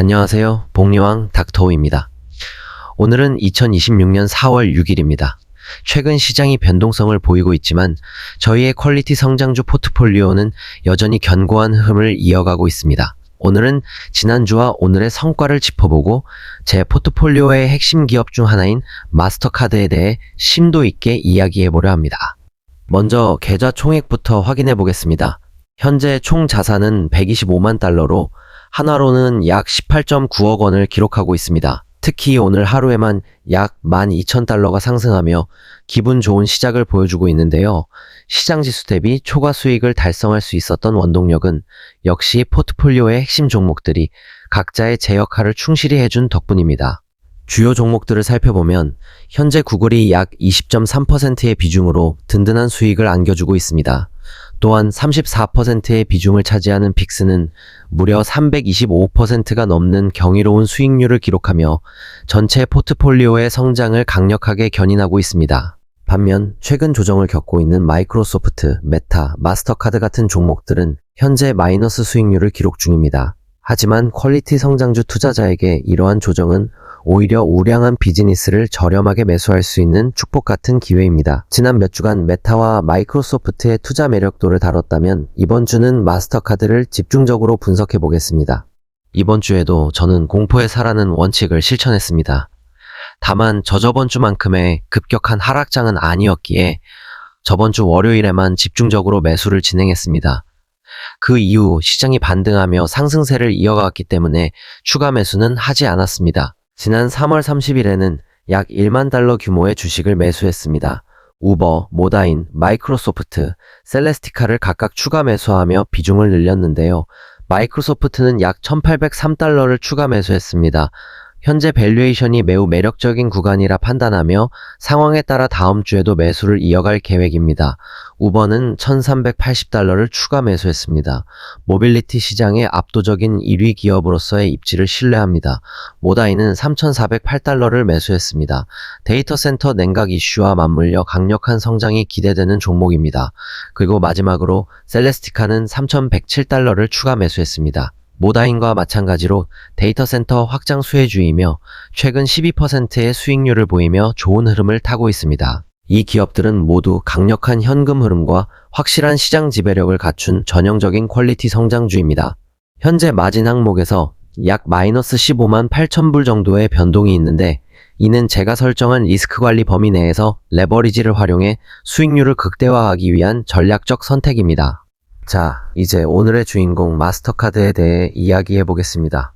안녕하세요. 복리왕 닥터우입니다. 오늘은 2026년 4월 6일입니다. 최근 시장이 변동성을 보이고 있지만 저희의 퀄리티 성장주 포트폴리오는 여전히 견고한 흐름을 이어가고 있습니다. 오늘은 지난주와 오늘의 성과를 짚어보고 제 포트폴리오의 핵심 기업 중 하나인 마스터카드에 대해 심도 있게 이야기해보려 합니다. 먼저 계좌 총액부터 확인해 보겠습니다. 현재 총 자산은 125만 달러로 한화로는 약 18.9억 원을 기록하고 있습니다. 특히 오늘 하루에만 약 12,000달러가 상승하며 기분 좋은 시작을 보여주고 있는데요. 시장지수 대비 초과 수익을 달성할 수 있었던 원동력은 역시 포트폴리오의 핵심 종목들이 각자의 제 역할을 충실히 해준 덕분입니다. 주요 종목들을 살펴보면 현재 구글이 약 20.3%의 비중으로 든든한 수익을 안겨주고 있습니다. 또한 34%의 비중을 차지하는 빅스는 무려 325%가 넘는 경이로운 수익률을 기록하며 전체 포트폴리오의 성장을 강력하게 견인하고 있습니다. 반면 최근 조정을 겪고 있는 마이크로소프트, 메타, 마스터카드 같은 종목들은 현재 마이너스 수익률을 기록 중입니다. 하지만 퀄리티 성장주 투자자에게 이러한 조정은 오히려 우량한 비즈니스를 저렴하게 매수할 수 있는 축복 같은 기회입니다. 지난 몇 주간 메타와 마이크로소프트의 투자 매력도를 다뤘다면 이번 주는 마스터카드를 집중적으로 분석해 보겠습니다. 이번 주에도 저는 공포에 사라는 원칙을 실천했습니다. 다만 저저번 주만큼의 급격한 하락장은 아니었기에 저번 주 월요일에만 집중적으로 매수를 진행했습니다. 그 이후 시장이 반등하며 상승세를 이어갔기 때문에 추가 매수는 하지 않았습니다. 지난 3월 30일에는 약 1만 달러 규모의 주식을 매수했습니다. 우버, 모다인, 마이크로소프트, 셀레스티카를 각각 추가 매수하며 비중을 늘렸는데요. 마이크로소프트는 약 1,803달러를 추가 매수했습니다. 현재 밸류에이션이 매우 매력적인 구간이라 판단하며 상황에 따라 다음 주에도 매수를 이어갈 계획입니다. 우버는 1,380달러를 추가 매수했습니다. 모빌리티 시장의 압도적인 1위 기업으로서의 입지를 신뢰합니다. 모다이는 3,408달러를 매수했습니다. 데이터 센터 냉각 이슈와 맞물려 강력한 성장이 기대되는 종목입니다. 그리고 마지막으로 셀레스티카는 3,107달러를 추가 매수했습니다. 모다인과 마찬가지로 데이터 센터 확장 수혜주이며 최근 12%의 수익률을 보이며 좋은 흐름을 타고 있습니다. 이 기업들은 모두 강력한 현금 흐름과 확실한 시장 지배력을 갖춘 전형적인 퀄리티 성장주입니다. 현재 마진 항목에서 약 마이너스 15만 8천 불 정도의 변동이 있는데 이는 제가 설정한 리스크 관리 범위 내에서 레버리지를 활용해 수익률을 극대화하기 위한 전략적 선택입니다. 자, 이제 오늘의 주인공 마스터카드에 대해 이야기해 보겠습니다.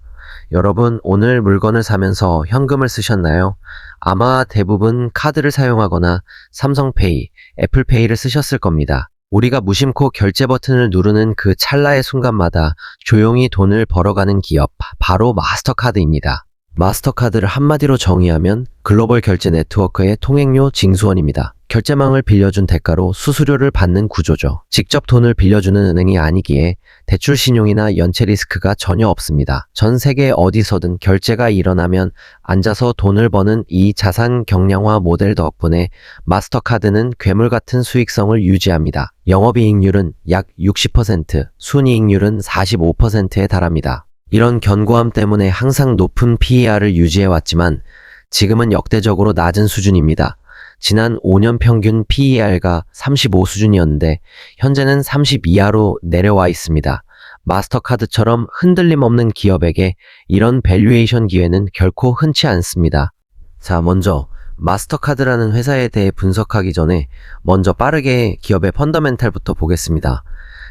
여러분, 오늘 물건을 사면서 현금을 쓰셨나요? 아마 대부분 카드를 사용하거나 삼성페이, 애플페이를 쓰셨을 겁니다. 우리가 무심코 결제 버튼을 누르는 그 찰나의 순간마다 조용히 돈을 벌어가는 기업, 바로 마스터카드입니다. 마스터카드를 한마디로 정의하면 글로벌 결제 네트워크의 통행료 징수원입니다. 결제망을 빌려준 대가로 수수료를 받는 구조죠. 직접 돈을 빌려주는 은행이 아니기에 대출 신용이나 연체 리스크가 전혀 없습니다. 전 세계 어디서든 결제가 일어나면 앉아서 돈을 버는 이 자산 경량화 모델 덕분에 마스터카드는 괴물 같은 수익성을 유지합니다. 영업이익률은 약 60%, 순이익률은 45%에 달합니다. 이런 견고함 때문에 항상 높은 PER을 유지해왔지만 지금은 역대적으로 낮은 수준입니다. 지난 5년 평균 PER가 35 수준이었는데 현재는 30 이하로 내려와 있습니다. 마스터카드처럼 흔들림 없는 기업에게 이런 밸류에이션 기회는 결코 흔치 않습니다. 자, 먼저 마스터카드라는 회사에 대해 분석하기 전에 먼저 빠르게 기업의 펀더멘탈부터 보겠습니다.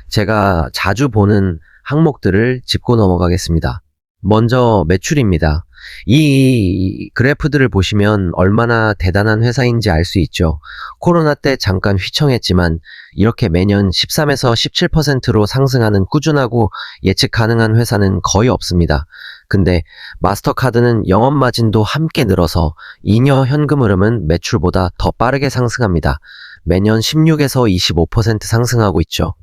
제가 자주 보는 항목들을 짚고 넘어가겠습니다. 먼저 매출입니다. 이 그래프들을 보시면 얼마나 대단한 회사인지 알 수 있죠. 코로나 때 잠깐 휘청했지만 이렇게 매년 13에서 17%로 상승하는 꾸준하고 예측 가능한 회사는 거의 없습니다. 근데 마스터카드는 영업 마진도 함께 늘어서 잉여 현금 흐름은 매출보다 더 빠르게 상승합니다. 매년 16에서 25% 상승하고 있죠.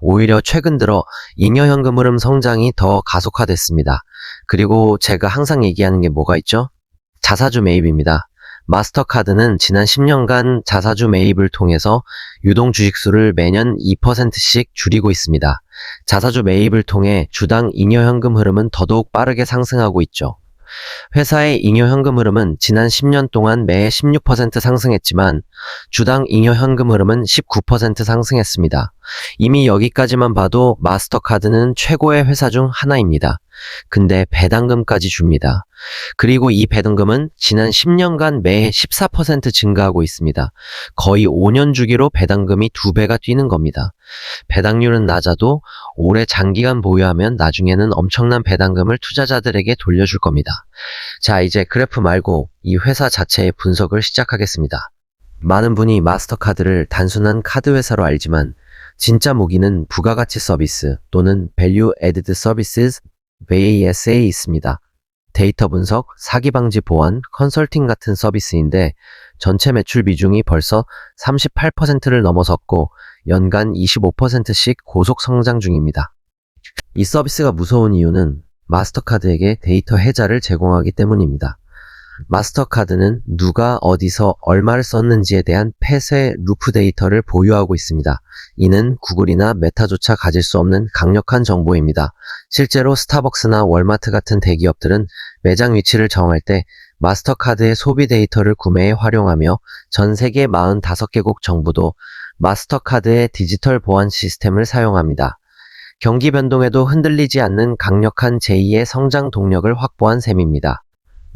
오히려 최근 들어 잉여 현금 흐름 성장이 더 가속화됐습니다. 그리고 제가 항상 얘기하는 게 뭐가 있죠? 자사주 매입입니다. 마스터카드는 지난 10년간 자사주 매입을 통해서 유동 주식수를 매년 2%씩 줄이고 있습니다. 자사주 매입을 통해 주당 잉여 현금 흐름은 더더욱 빠르게 상승하고 있죠. 회사의 잉여 현금 흐름은 지난 10년 동안 매 16% 상승했지만 주당 잉여 현금 흐름은 19% 상승했습니다. 이미 여기까지만 봐도 마스터카드는 최고의 회사 중 하나입니다. 근데 배당금까지 줍니다. 그리고 이 배당금은 지난 10년간 매 14% 증가하고 있습니다. 거의 5년 주기로 배당금이 2배가 뛰는 겁니다. 배당률은 낮아도 오래 장기간 보유하면 나중에는 엄청난 배당금을 투자자들에게 돌려줄 겁니다. 자, 이제 그래프 말고 이 회사 자체의 분석을 시작하겠습니다. 많은 분이 마스터카드를 단순한 카드 회사로 알지만 진짜 무기는 부가가치 서비스 또는 Value Added Services VAS에 있습니다. 데이터 분석, 사기 방지 보안, 컨설팅 같은 서비스인데 전체 매출 비중이 벌써 38%를 넘어섰고 연간 25%씩 고속 성장 중입니다. 이 서비스가 무서운 이유는 마스터카드에게 데이터 해자를 제공하기 때문입니다. 마스터카드는 누가 어디서 얼마를 썼는지에 대한 폐쇄 루프 데이터를 보유하고 있습니다. 이는 구글이나 메타조차 가질 수 없는 강력한 정보입니다. 실제로 스타벅스나 월마트 같은 대기업들은 매장 위치를 정할 때 마스터카드의 소비 데이터를 구매에 활용하며 전 세계 45개국 정부도 마스터카드의 디지털 보안 시스템을 사용합니다. 경기 변동에도 흔들리지 않는 강력한 제2의 성장 동력을 확보한 셈입니다.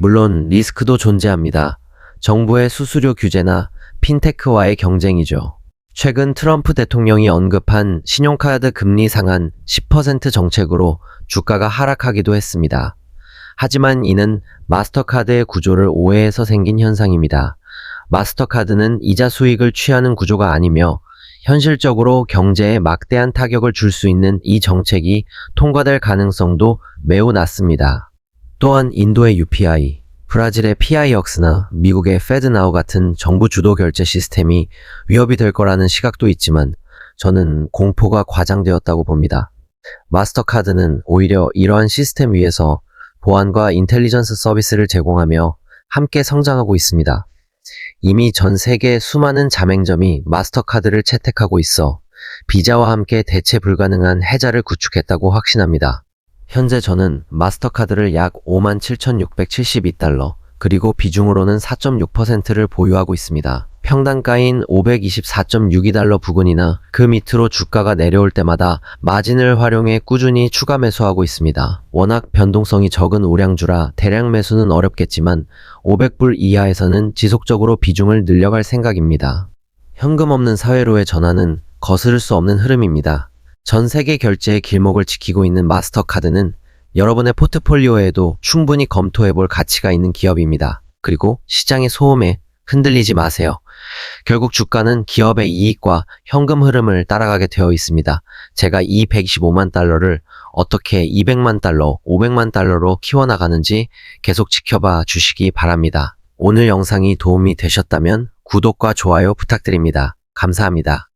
물론 리스크도 존재합니다. 정부의 수수료 규제나 핀테크와의 경쟁이죠. 최근 트럼프 대통령이 언급한 신용카드 금리 상한 10% 정책으로 주가가 하락하기도 했습니다. 하지만 이는 마스터카드의 구조를 오해해서 생긴 현상입니다. 마스터카드는 이자 수익을 취하는 구조가 아니며 현실적으로 경제에 막대한 타격을 줄 수 있는 이 정책이 통과될 가능성도 매우 낮습니다. 또한 인도의 UPI, 브라질의 PIX나 미국의 FedNow 같은 정부 주도 결제 시스템이 위협이 될 거라는 시각도 있지만 저는 공포가 과장되었다고 봅니다. 마스터카드는 오히려 이러한 시스템 위에서 보안과 인텔리전스 서비스를 제공하며 함께 성장하고 있습니다. 이미 전 세계 수많은 자맹점이 마스터카드를 채택하고 있어 비자와 함께 대체 불가능한 해자를 구축했다고 확신합니다. 현재 저는 마스터카드를 약 57,672달러, 그리고 비중으로는 4.6%를 보유하고 있습니다. 평단가인 524.62달러 부근이나 그 밑으로 주가가 내려올 때마다 마진을 활용해 꾸준히 추가 매수하고 있습니다. 워낙 변동성이 적은 우량주라 대량 매수는 어렵겠지만 500불 이하에서는 지속적으로 비중을 늘려갈 생각입니다. 현금 없는 사회로의 전환은 거스를 수 없는 흐름입니다. 전 세계 결제의 길목을 지키고 있는 마스터카드는 여러분의 포트폴리오에도 충분히 검토해볼 가치가 있는 기업입니다. 그리고 시장의 소음에 흔들리지 마세요. 결국 주가는 기업의 이익과 현금 흐름을 따라가게 되어 있습니다. 제가 이 125만 달러를 어떻게 200만 달러, 500만 달러로 키워나가는지 계속 지켜봐 주시기 바랍니다. 오늘 영상이 도움이 되셨다면 구독과 좋아요 부탁드립니다. 감사합니다.